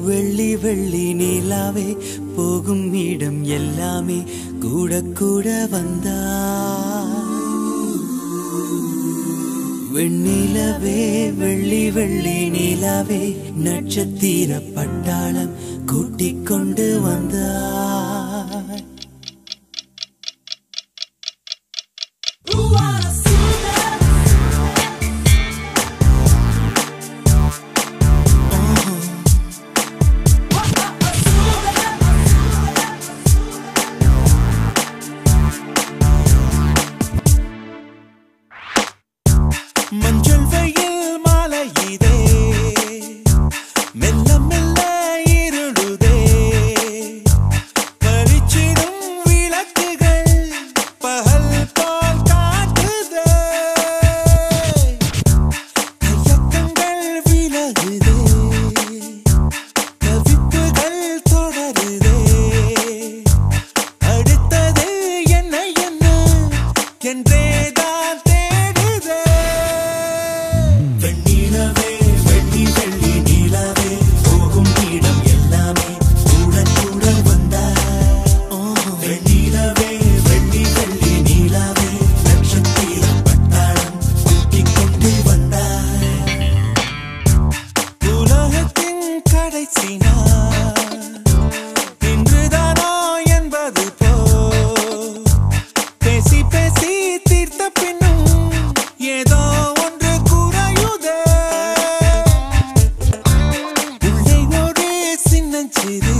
வெள்ளி வெள்ளி நிலாவே போகும் இடம் எல்லாமே கூட கூட வந்தா வெண்ணிலவே வெள்ளி வெள்ளி நிலாவே நட்சத்திர பட்டாளம் கூட்டிக் கொண்டு வந்தா மஞ்சள் வெயில் மாலை இதே மெல்ல மெல்ல இருளுதே பளிச்சிடும் விளக்குகள் பகல் போல் காட்டுதே கையக்கங்கள் விலகுதே கவிப்புகள் தொடருதே அடுத்தது என்ன என்ன என்றேதான் இன்றுதானோ என்பது போ பேசி பேசி தீர்த்த பின்னும் ஏதோ ஒன்று குறையுதே உள்ளே ஒரு சின்னஞ்சிறு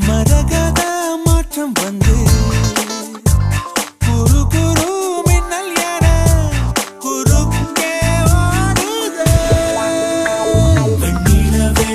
மரகத மாற்றம் வந்து குரு குரு மின்னல் என குறுக்கே ஓடுதே வெண்ணிலவே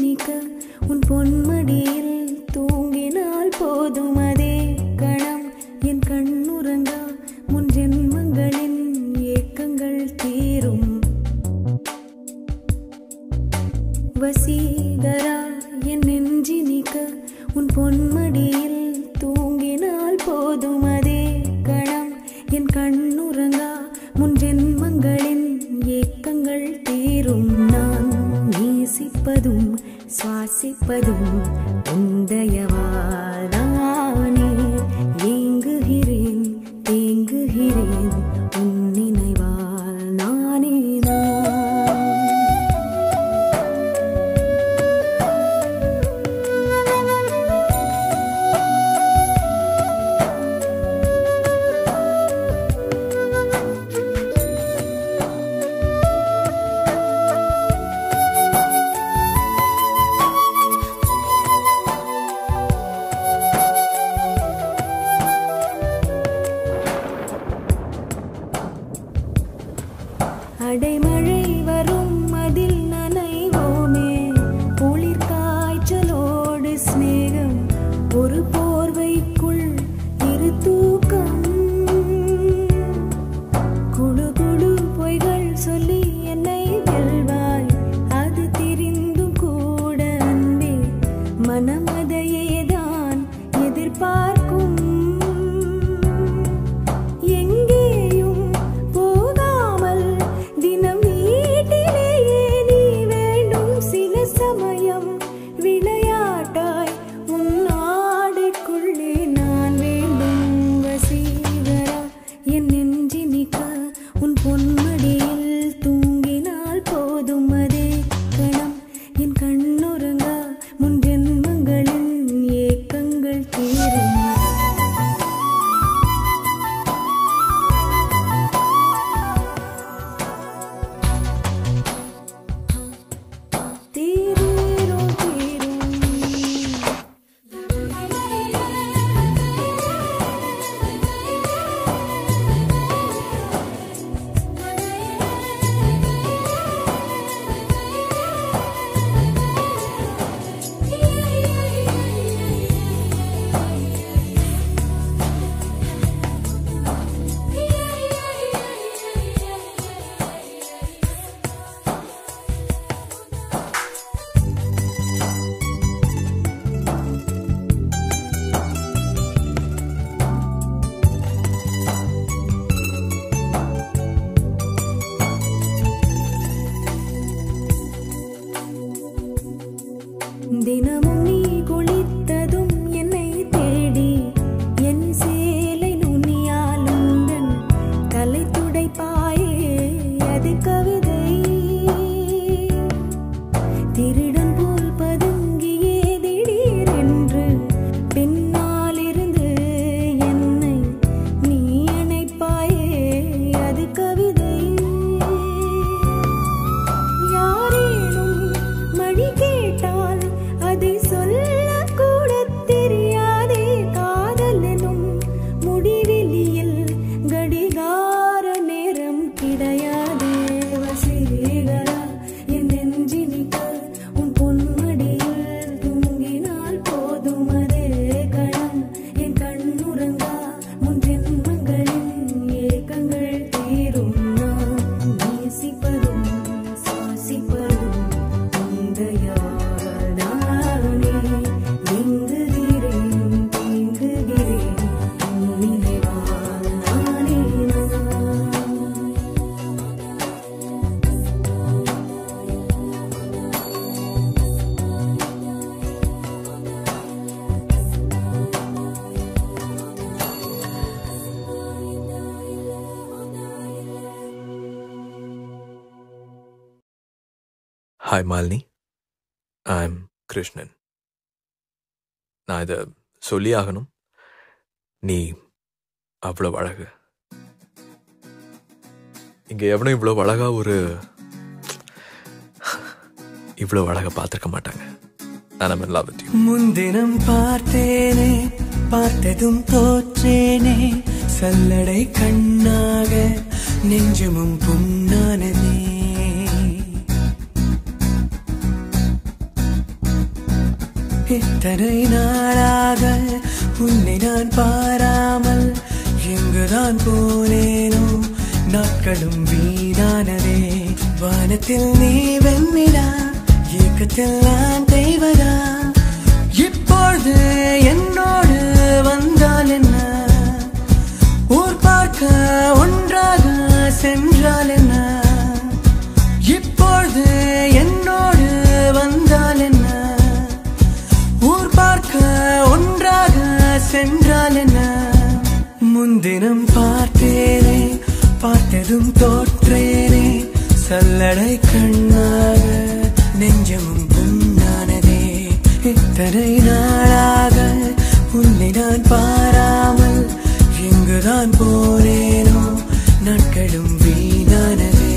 நிக்க உன் பொன்மடியில் தூங்கினால் போதும் அதே கணம் என் கண்ணுறங்கா முன் ஜென்மங்களின் ஏக்கங்கள் தீரும் வசீகரா என் நெஞ்சி நிக்க உன் பொன்மடியில் தூங்கினால் போதும் அதே கணம் என் கண்ணுறங்கா முன் ஜென்மங்களின் ஏக்கங்கள் தீரும் நான் நேசிப்பதும் சுவாசிப்பதும் உந்தயவாதானே ஏங்குகிறேன் தேங்குகிறேன் உன் நினைவால் நானே அடைமழை வரும் அதில் நனைவோமே குளிர் காய்ச்சலோடு சிநேகம் ஒரு போர்வைக்குள் இரு தூக்கம் குழு குழு பொய்கள் சொல்லி என்னை வெல்வாய் அது தெரிந்தும் கூட அன்பே மனம் அதையேதான் எதிர்பார்க்கும் தினமும் நீ குளித்ததும் என்னை தேடி என் சேலை நுனியால் உந்தன் தலை துடைப்பாயே அது கவிதை திருடன் போல் பதுங்கியே திடீரென்று பின்னால் இருந்து என்னை நீ அணைப்பாயே அது கவிதை யாரேனும் மணி கேட்டால் அதை சொல்ல கூட தெரியாதே காதல் எனும் முடிவெளியில் கடிகார நேரம் கிடையாதே வசீகரா என் நெஞ்சினிக்க உன் பொன்மடியில் தூங்கினால் போதும் அதே கணம் என் கண்ணுறங்கா முன் ஜென்மங்களின் ஏக்கங்கள் தீரும் நான் நேசிப்பதும் சுவாசிப்பதும் உந்தயாதானே எங்குகிறேன் தேங்குகிறேன் உன் நினைவால் நானே Hi Malini, I'm Krishnan. நான் இதை சொல்லி ஆகணும். நீ அவ்வளவு அழகு. இங்க எவனும் இவ்வளவு அழகா இவ்வளவு அழகா பார்த்திருக்க மாட்டாங்க. I'm in love with you. முன்தினம் பார்த்தேனே பார்த்ததும் தோற்றேனே சல்லடை கண்ணாக நெஞ்சமும் புண்ணானதே இத்தனை நாளாக உன்னை நான் பாராமல் எங்குதான் போனேனோ நாட்களும் வீணானதே வானத்தில் நீ வெண்ணிலா ஏக்கத்தில் நான் தெய்வதா இப்பொழுது என்னோடு வந்தால் என்ன ஊர் பார்க்க ஒன்றாக சென்றால் என்ன இப்பொழுது என்னோடு வந்தால் என்ன ஊர் பார்க்க ஒன்றாக சென்றால் என்ன முன்தினம் பார்த்தேனே பார்த்ததும் தோற்றேனே சல்லடை கண்ணாக நெஞ்சமும் புண்ணானதே இத்தனை நாளாக உன்னை நான் பாராமல் எங்குதான் போனேனோ நாட்களும் வீணானதே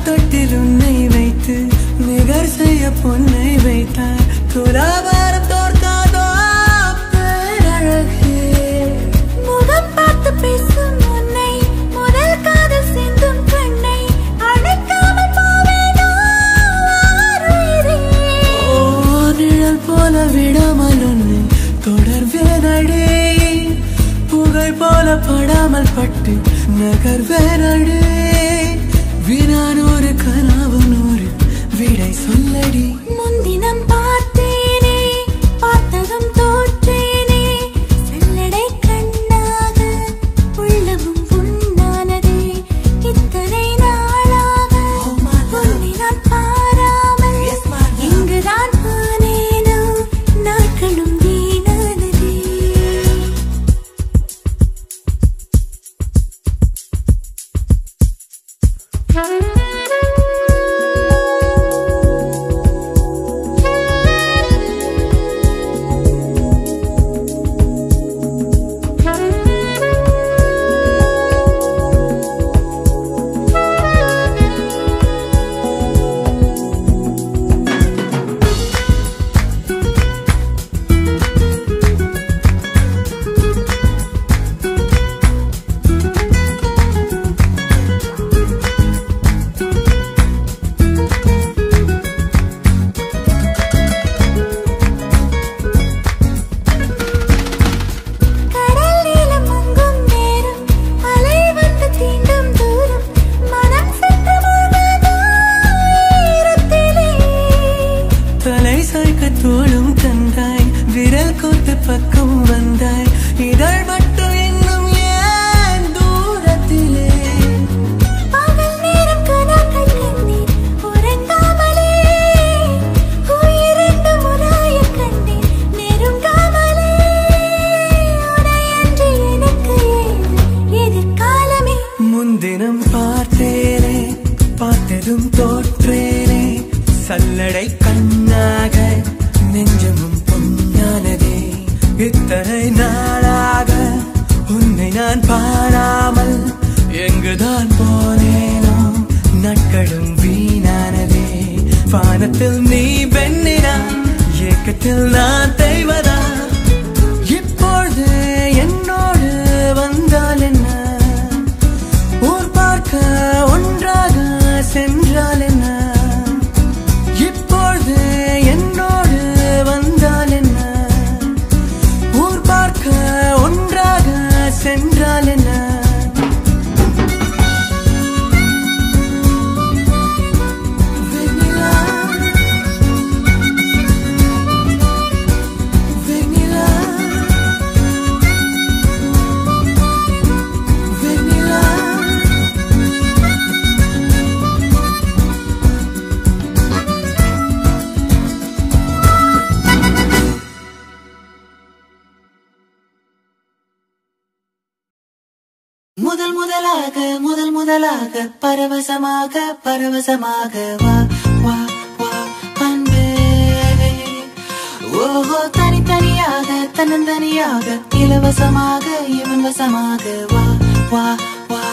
தொட்டில் உன்னை வைத்து நிகர் செய்ய பொன்னை வைத்தார் துலாபாரம் தோற்காதோ பேரழகே முகம் பார்த்து பேசும் உன்னை முதல் காதல் சிந்தும் கண்ணை அழைக்காமல் போவேனோ ஆருயிரே நிழல் போல விடாமல் உன்னை தொடர்வேனடே புகழ் போல படாமல் பட்டு நகர்வேனடே வீணானோரு கனவு நூறு விடை சொல்லடி முன்தினம் பார்த்தேனே பார்த்ததும் தோற்றேனே சல்லடை கண்ணாக உள்ளமும் புண்ணானதே இத்தனை நாளாக உன்னை நான் பாராமல் எங்குதான் போனேனோ நாட்களும் வீணானதே தோளும் தந்தாய் விரல் கோத்து பக்கம் வந்தாய் இதழ் மட்டும் இன்னும் ஏன் தூரத்திலே பகல் நேரம் கனாக்கள் கண்டேன் உறங்காமலே உயிரெண்டு முறாய கண்டேன் நெருங்காமலே உனையன்று எனக்கு ஏது எதிர்காலமே முன்தினம் பார்த்தேனே பார்த்ததும் தோற்றேனே சல்லடை கண்ணாக நெஞ்சமும் பொன்னானதே இத்தனை நாளாக உன்னை நான் பாராமல் எங்குதான் போனேனோ நாட்களும் வீணானதே வானத்தில் நீ வெண்ணிலா ஏக்கத்தில் நான் தெய்வதா இப்பொழுது என்னோடு வந்தால் என்ன ஊர் பார்க்க ஒன்றாக சென்றால் என்ன இப்பொழுது என்னோடு வந்தால் என்ன ஊர் பார்க்க ஒன்றாக சென்றால் என்ன வெண்ணிலா வெண்ணிலா வெண்ணிலா முதலாக முதல் முதலாக பரவசமாக பரவசமாக வா வா வா அன்பே. ஓஹோ தனித்தனியாக தன்னந்தனியாக இலவசமாக இவன் வசமாக வா வா வா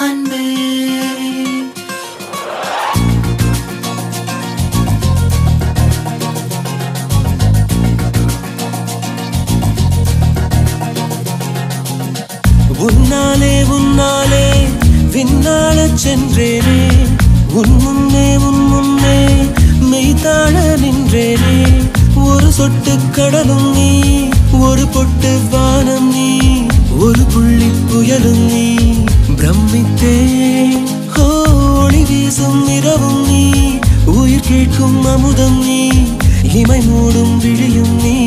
அன்பே. உன்னாலே உன்னாலே விண்ணாளச் சென்றேனே, உன் முன்னே மெய்தாழ நின்றேனே. ஒரு சொட்டு கடலும் நீ, ஒரு பொட்டு வானம் நீ, ஒரு புள்ளி புயலும் நீ. பிரமித்தேன் ஒளி வீசும் இரவும் நீ, உயிர் கேட்கும் அமுதம் நீ, இமை மூடும் விழியும் நீ.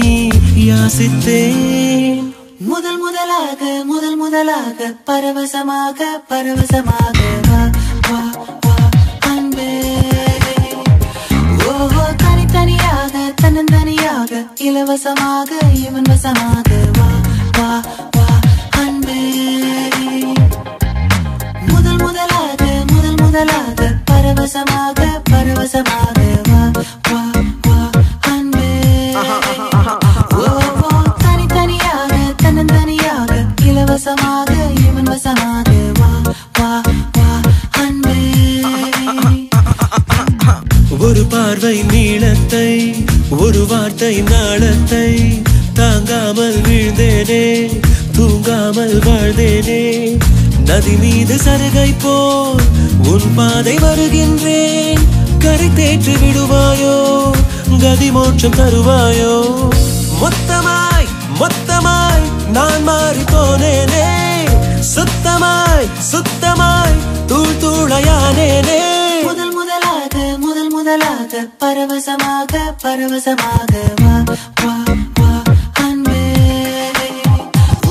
யாசித்தேன் முதல் முதலாக முதல் முதலாக பரவசமாக பரவசமாக வா வா வா அன்பே. ஓஹோ தனித்தனியாக தன்னந்தனியாக இலவசமாக இவன் வசமாக வா வா வா அன்பே. முதல் முதலாக முதல் முதலாக பரவசமாக பரவசமாக வா வா வா அன்பே. ஓஹோ தனித்தனியாக தன்னந்தனியாக இலவசமாக இவன் வசமாக வா வா வா அன்பே. ஒரு பார்வை நீளத்தை, ஒரு வார்த்தை நாளத்தை, தாங்காமல் வீழ்ந்தேனே, தூங்காமல் வாழ்ந்தேனே. நதி மீது சருகை போல் உன் பாதை வருகின்றேன். கரை தேற்றி விடுவாயோ, கதி மோட்சம் தருவாயோ. மொத்தமாய் மொத்தமாய் நான் மாறி போனேனே, சுத்தமாய் சுத்தமாய் தூள் தூளையானேனே. முதல் முதலாக முதல் முதலாக பரவசமாக பரவசமாக வா வா வா அன்பே.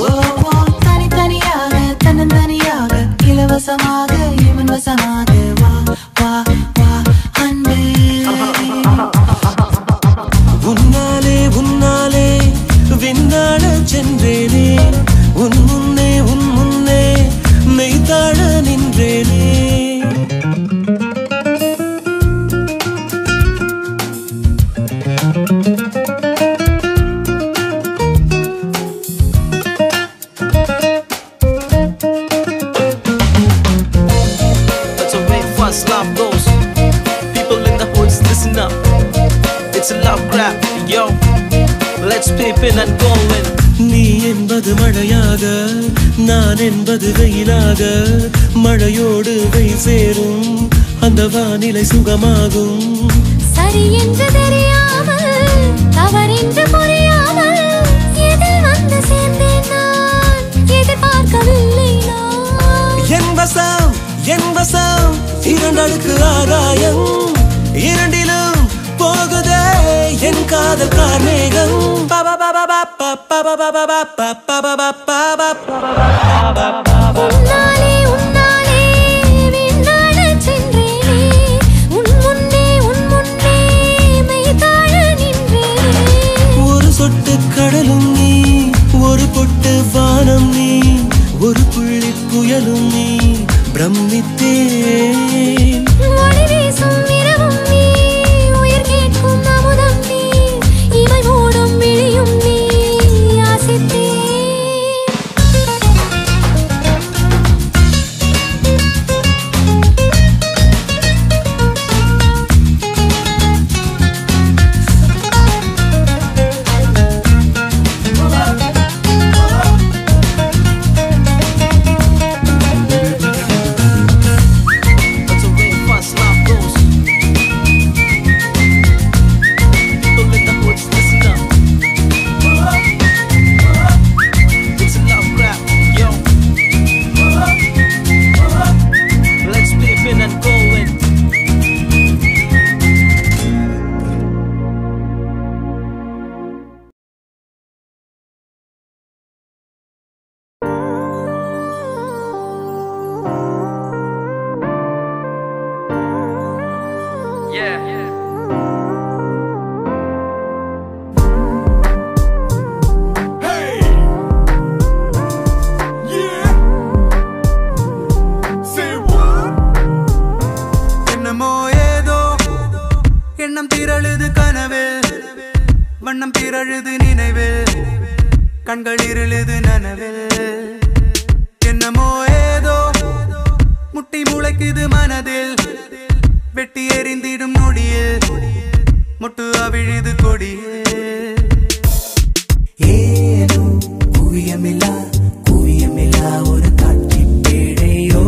ஓஹோ தனித்தனியாக தன்னந்தனியாக இலவசமாக இவன் வசமாக வா வா வா அன்பே. உன்னாலே உன்னாலே விண்ணாளச் சென்றேனே, உன் முன்னே மெய்தாழ நின்றேனே. That's the way fast love goes. People in the hoods, listen up. It's a love grab, yo. Let's peep in and go in. நீ என்பது மழையாக, நான் என்பது வெயிலாக. மழையோடு வெயில் சேரும், அந்த வானிலை சுகமாகும். சரி என்று தெரியாமல் தவறென்று புரியாமல் எதில் வந்து சேர்ந்தேன் நான், எதிர்பார்க்கவில்லை நான். என் வசம் இரண்டடுக்கு ஆகாயம், இரண்டிலும் போகுதே என் காதல் கார்மேகம். உன்னாலே உன்னாலே விண்ணாளச் சென்றேனே, உன் முன்னே மெய்தாழ நின்றேனே. ஒரு சொட்டு கடலும் நீ, ஒரு பொட்டு வானம் நீ, ஒரு புள்ளி புயலும் நீ. பிரமித்தேன் ஒளி வீசும் இரவும் நீ, உயிர் கேட்கும் அமுதம் நீ, இமை மூடும் விழியும் நீ. யாசித்தேன் திரளுது கனவில் வண்ணம் பிறழுது நினைவில் கண்கள் இருளுது நனவில் என்னமோ ஏதோ முட்டி முளைக்குது மனதில் வெட்டி எறிந்திடும் நொடியில் முட்டு அவிழுது கொடியில் ஏனோ குவியமில்லா ஒரு காட்சி பேழையோ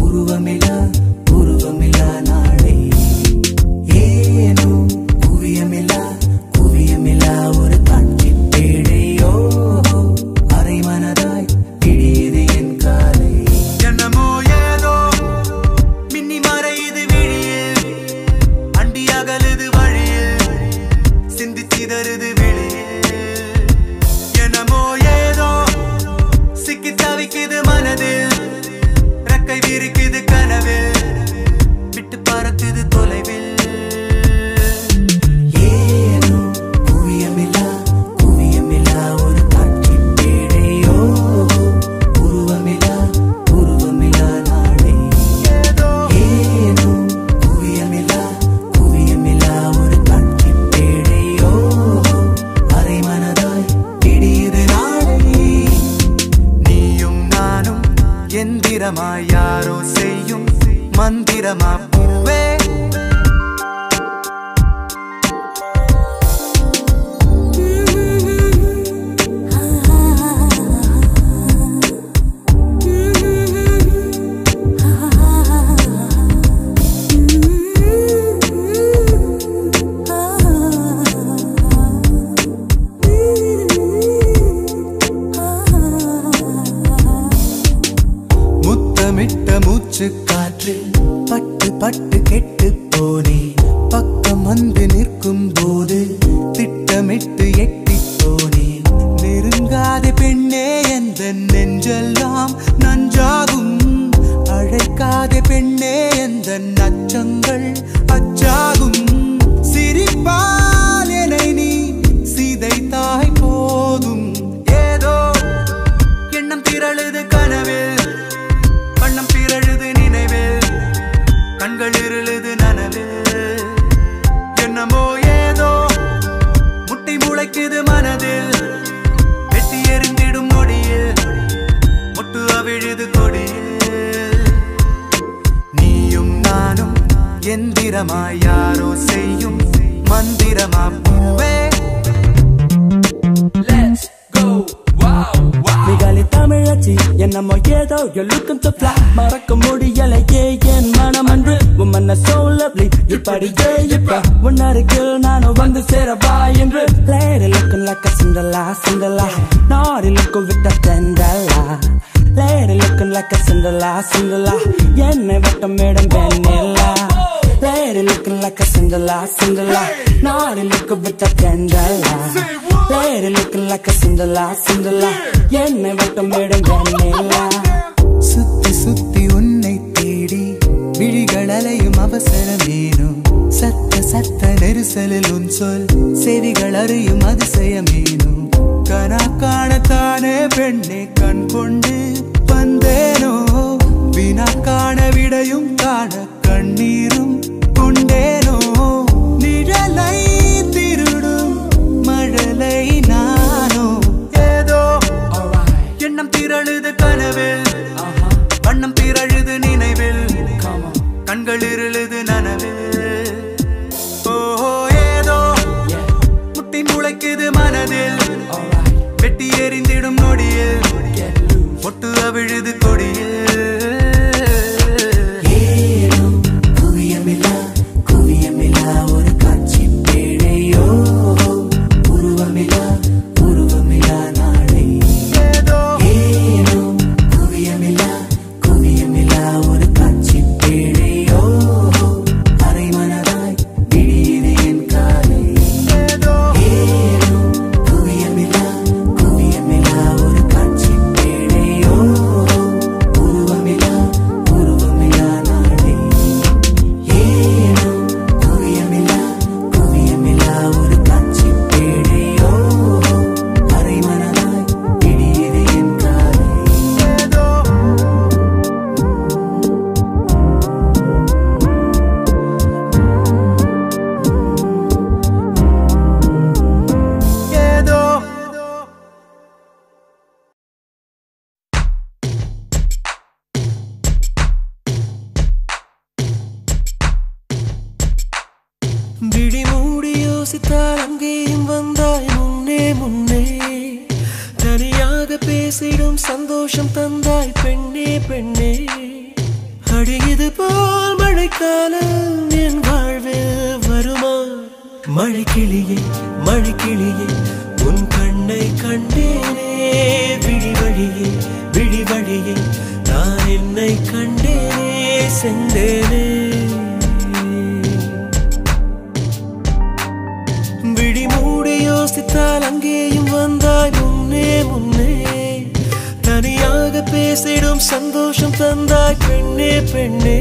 உருவமில்லா நாளை ஏனோ குவியமில்லா ஒரு காட்சி பேழையோ அரை மனதாய் பிடியது என் காலை என்னமோ ஏதோ மின்னி மறையுது விழியில் அண்டி அகலுது வழியில் சிந்தி சிதறுது வெளியில் என்னமோ ஏதோ சிக்கி தவிக்குது மனதில் ரெக்கை விரிக்குது கனவில் விட்டு பறக்குது தொலைவில் ஏனோ குவியமில்லா ஒரு காட்சி பேழையோ உருவமில்லா நாளை ஏனோ குவியமில்லா ஒரு காட்சி பேழையோ அரை மனதாய் பிடியுது நாளை நீயும் நானும் எந்திரமாய் யாரோ செய்யும் மந்திரமா பூவே முத்தமிட்ட மூச்சு காற்றில் பட்டு கெட்டு போனே பக்கம் வந்து நிற்கும் போது திட்டமிட்டு எட்டி போனே நெருங்காத பெண்ணே எந்த நெஞ்செல்லாம் நஞ்சாகும் அழைக்காத பெண்ணே எந்த நச்சங்கள் அச்சாகும் சிரிப்பால் என்னை நீ சிதைத்தாய் போதும் ஏதோ எண்ணம் திரளுது கனவில் வண்ணம் பிறழுது நினைவில் கண்கள் இருளுது நனவில் என்னமோ ஏதோ முட்டி முளைக்குது மனதில் வெட்டி எறிந்திடும் நொடியில் முட்டு அவிழுது கொடியில் நீயும் நானும் எந்திரமாய் யாரோ செய்யும் மந்திரமா பூவே மிகாலி தமிழச்சி என்னமோ ஏதோ you're looking to fly மறக்க முடியலையே என் மனம் அன்று உம்மன்ன so lovely இப்படியே இப்ப உன்னருகில் நானும் வந்து சேரவா என்று lady looking like a Cinderella naughty looking with a Cinderella lady looking like a Cinderella என்னை வட்டமிடும் வெண்ணிலா lady looking like a Cinderella naughty looking with a Cinderella lady looking like a Cinderella என்னை வட்டமிடும் வெண்ணிலா சுத்தி சுத்தி உன்னை தேடி விழிகள் அலையும் அவசரமேனும் சத்த நெரிசலில் உன் சொல் செவிகள் அறியும் அதிசயமேனும் கனா காணத்தானே பெண்ணே கண் கொண்டு வந்தேனோ வினா காண விடையும் காண கண்ணீரும் கொண்டேனோ நிழலை திருடும் மழலை நானோ ஏதோ எண்ணம் திரழுது கனவில் வண்ணம் பிறழுது நினைவில் கண்கள் இருளுது நனவில் ஓஹோ ஏதோ முட்டி முளைக்குது மனதில் வெட்டி எறிந்திடும் நொடியில் முட்டு அவிழுது கொடியில் ஏனோ குவியமில்லா ஒரு காட்சி பேழையோ உருவமில்லா நாளை ஏதோ ஏனோ குவியமில்லா ஒரு காட்சி பேழையோ அரை மனதாய் பிடியது என் காலை ஏதோ ஏனோ குவியமில்லா யோசித்தால் அங்கேயும் வந்தாய் முன்னே முன்னே தனியாக பேசிடும் சந்தோஷம் தந்தாய் பெண்ணே பெண்ணே அடியது போல் மழைக்காலம் என் வாழ்வில் வருமா மழைக்கிளியே மழைக்கிளியே உன் கண்ணை கண்டேனே விழி வழியே விழி வழியே நான் என்னை கண்டேனே சென்றேனே விழி மூடி யோசித்தால் அங்கேயும் வந்தாய் முன்னே முன்னே தனியாக பேசிடும் சந்தோஷம் தந்தாய் பெண்ணே பெண்ணே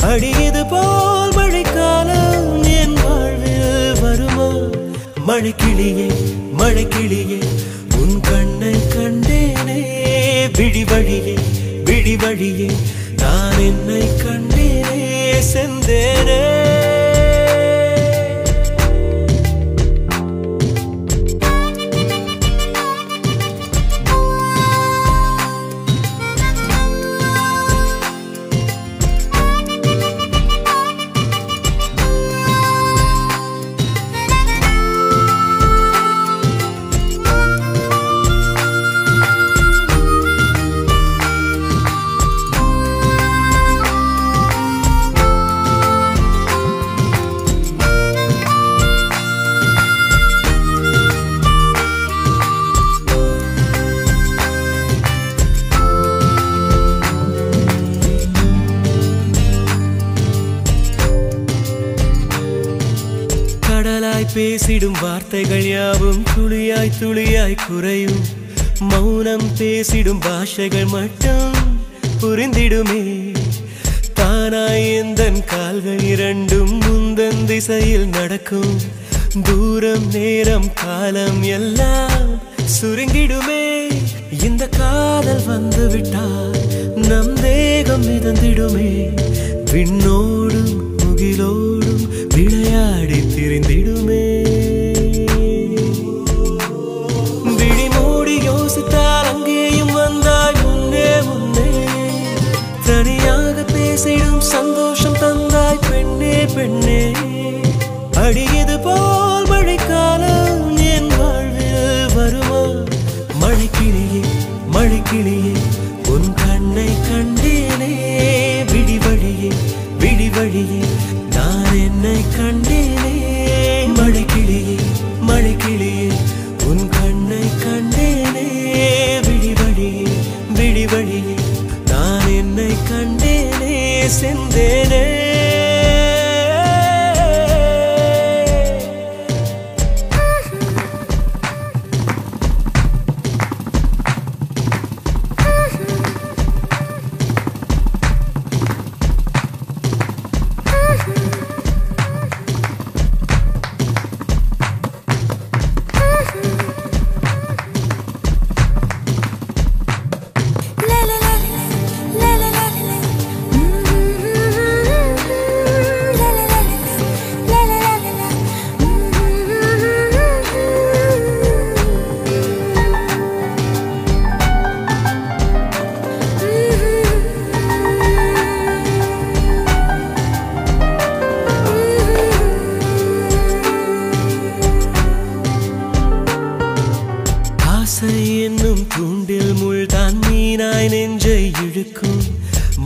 அடியது போல் மழைக்காலம் என் வாழ்வில் வருமா மழைக்கிளியே மழைக்கிளியே உன் கண்ணை கண்டேனே விழி வழியே விழி வழியே நான் என்னை கண்டேனே சென்றேனே பேசிடும் வார்த்தைகள் யாவும் துளியாய் துளியாய் குறையும் மௌனம் பேசிடும் பாஷைகள் மட்டும் புரிந்திடுமே தானாய் எந்தன் கால்கள் இரண்டும் முந்தன் திசையில் நடக்கும் தூரம் நேரம் காலம் எல்லாம் சுருங்கிடுமே இந்த காதல் வந்து விட்டால் நம் தேகம் மிதந்திடுமே விண்ணோடும் முகிலோடும் விளையாடி திரிந்திடுமே விழி மூடி யோசித்தால் அங்கேயும் வந்தாய் முன்னே முன்னே தனியாக பேசிடும் சந்தோஷம் தந்தாய் பெண்ணே பெண்ணே அடியது போல் மழைக்காலம் என் வாழ்வில் வருமா மழைக்கிளியே மழைக்கிளியே உன் கண்ணை கண்டேனே விழி வழியே விழி வழியே நான் என்னை கண்டேனே மழைக்கிளியே மழைக்கிளியே உன் கண்ணை கண்டேனே விழி வழியே விழி வழியே நான் என்னை கண்டேனே சென்றேனே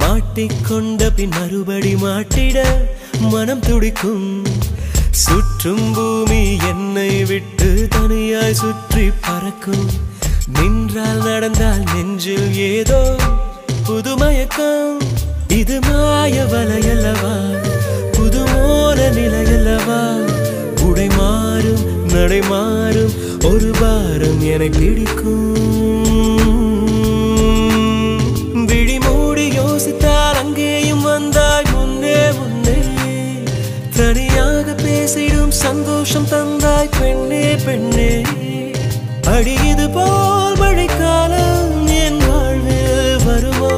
மாட்டிக்கொண்ட பின் மறுபடி மாட்டிட மனம் துடிக்கும் சுற்றும் பூமி என்னை விட்டு தனியாய் சுற்றி பறக்கும் நின்றால் நடந்தால் நெஞ்சில் ஏதோ புதுமயக்கம் இது மாய வலையல்லவா புதுமோன நிலையல்லவா உடை மாறும் நடை மாறும் ஒரு பாரம் என்னை பிடிக்கும் விழி மூடி யோசித்தால் அங்கேயும் வந்தாய் முன்னே முன்னே தனியாக பேசிடும் சந்தோஷம் தந்தாய் பெண்ணே பெண்ணே அடியது போல் மழைக்காலம் என் வாழ்வில் வருமா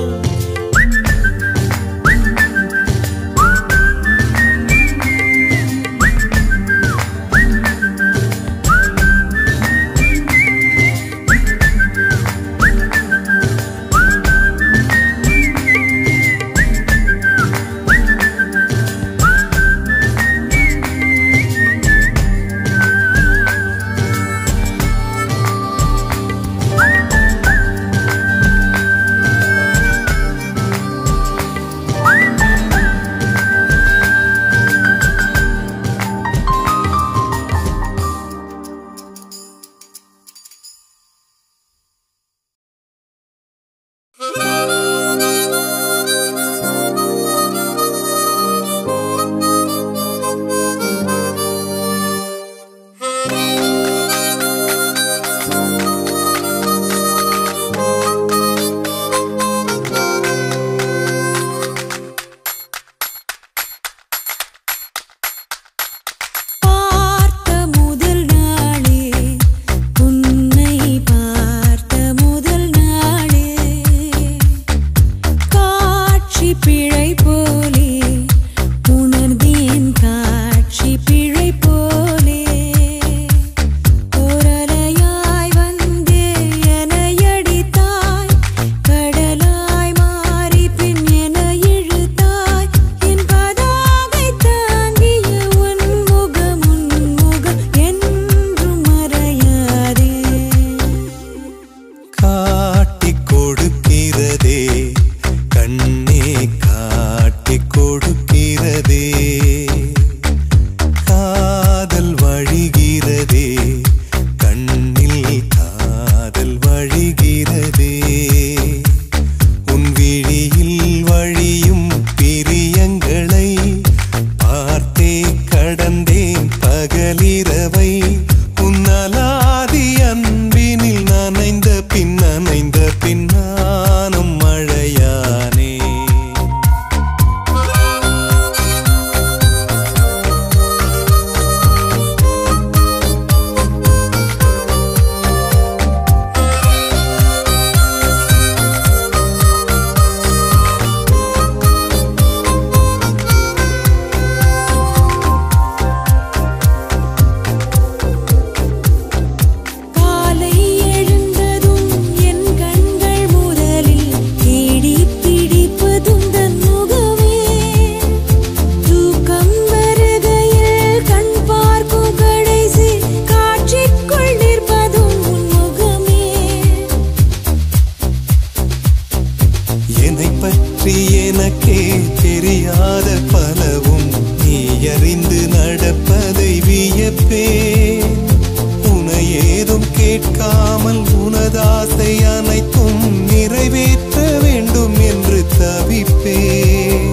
பகலிரவை உன்னலாதி அன்பினில் நனைந்த பின் நானும் மழையானே. எனக்கே தெரியாத பலவும் நீ அறிந்து நடப்பதை வியப்பேன். உனை ஏதும் கேட்காமல் உனதாசை அனைத்தும் நிறைவேற்ற வேண்டும் என்று தவிப்பேன்.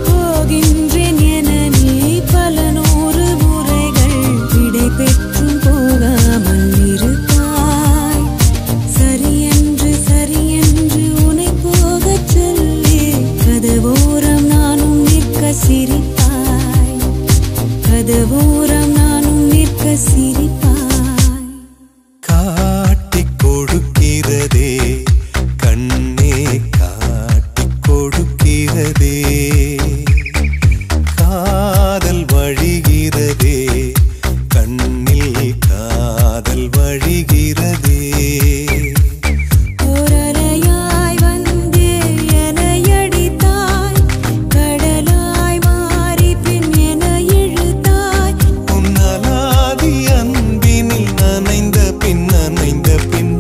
போகின்றேன் என நீ பல நூறு முறைகள் விடை பெற்றும் போகாமல் இருப்பாய். சரியென்று உனை போகச் சொல்லி கதவோரம் நானும் நிற்க சிரிப்பாய். கதவோரம் நானும் நிற்க சிரிப்பாய். காட்டிக் கொடுக்கிறதே கண்ணே காட்டிக் கொடுக்கிறதே. காதல் வழிகிறதே கண்ணில் காதல் வழிகிறதே. ஓரலையாய் வந்தே என்னை அடித்தாய். கடலாய் மாறி பின் என்னை இழுத்தாய். உன்னலாதி அன்பினில் நனைந்த பின்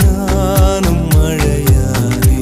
நானும் மழையானே.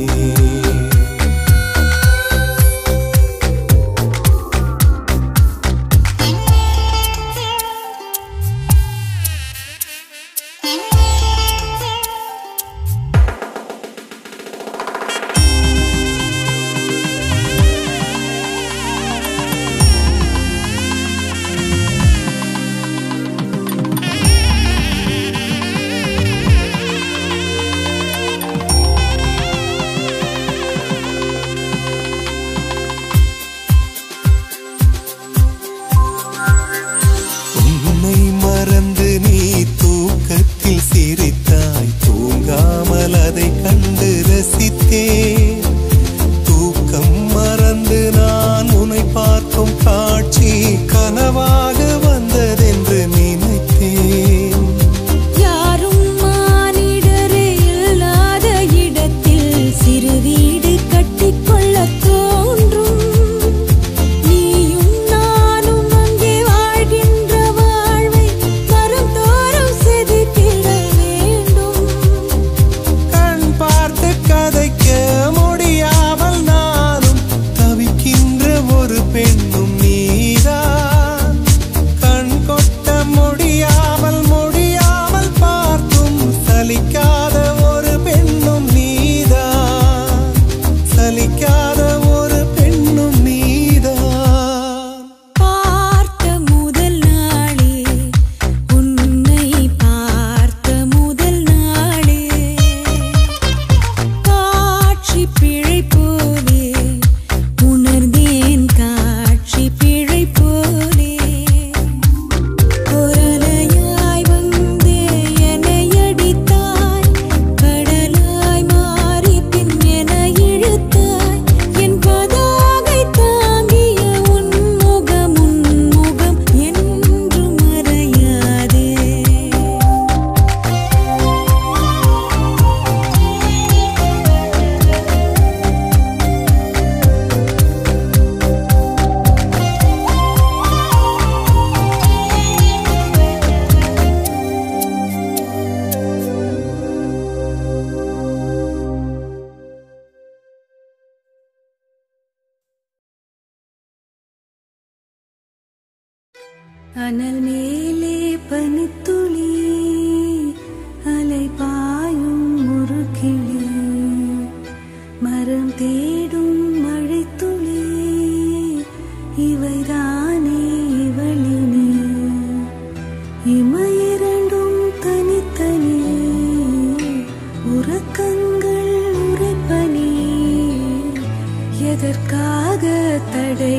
உன்னை மறந்து நீ தூக்கத்தில் சிரித்தாய். தூங்காமல் அதை கண்டு ரசித்தேன். தூக்கம் மறந்து நான் உன்னை பார்க்கும் காட்சி கனவாக வந்ததென்று நினைத்தேன். யாரும் மானிடரே இல்லாத இடத்தில் சிறு வீடு கட்டிக்கொள்ளத் தோன்றும். நீயும் நானும் அங்கே வாழ்கின்ற வாழ்வை மறுதோறும் செதுக்கிட வேண்டும். கண் பார்த்து கதைக்க முடியாமல் நானும் தவிக்கின்ற ஒரு பெண்ணும் நீதான். கண் கொட்ட முடியாமல் பார்த்தும் சலிக்காத ஒரு பெண்ணும் நீதான். சலிக்காத ஒரு பெண்ணும் நீதான். பார்த்த முதல் நாளே உன்னை பார்த்த முதல் நாளே காட்சி பிழை போலே உணர்ந்தேன். காட்சி பிழை போலே ஓரலையாய் வந்தே என்னை அடித்தாய். கடலாய் மாறி பின் என்னை இழுத்தாய். என் பதாகை தாங்கிய உன் முகம் என்றும் மறையாதே. அனல் மேலே பனித்துளி அலை பாயும் ஒரு கிளி. மரம் தேடும் மழைத்துளி இவைதானே இவளினே. இமையிரண்டும் தனித்தனி உறக்கங்கள் உரைப்பனி எதற்காக தடை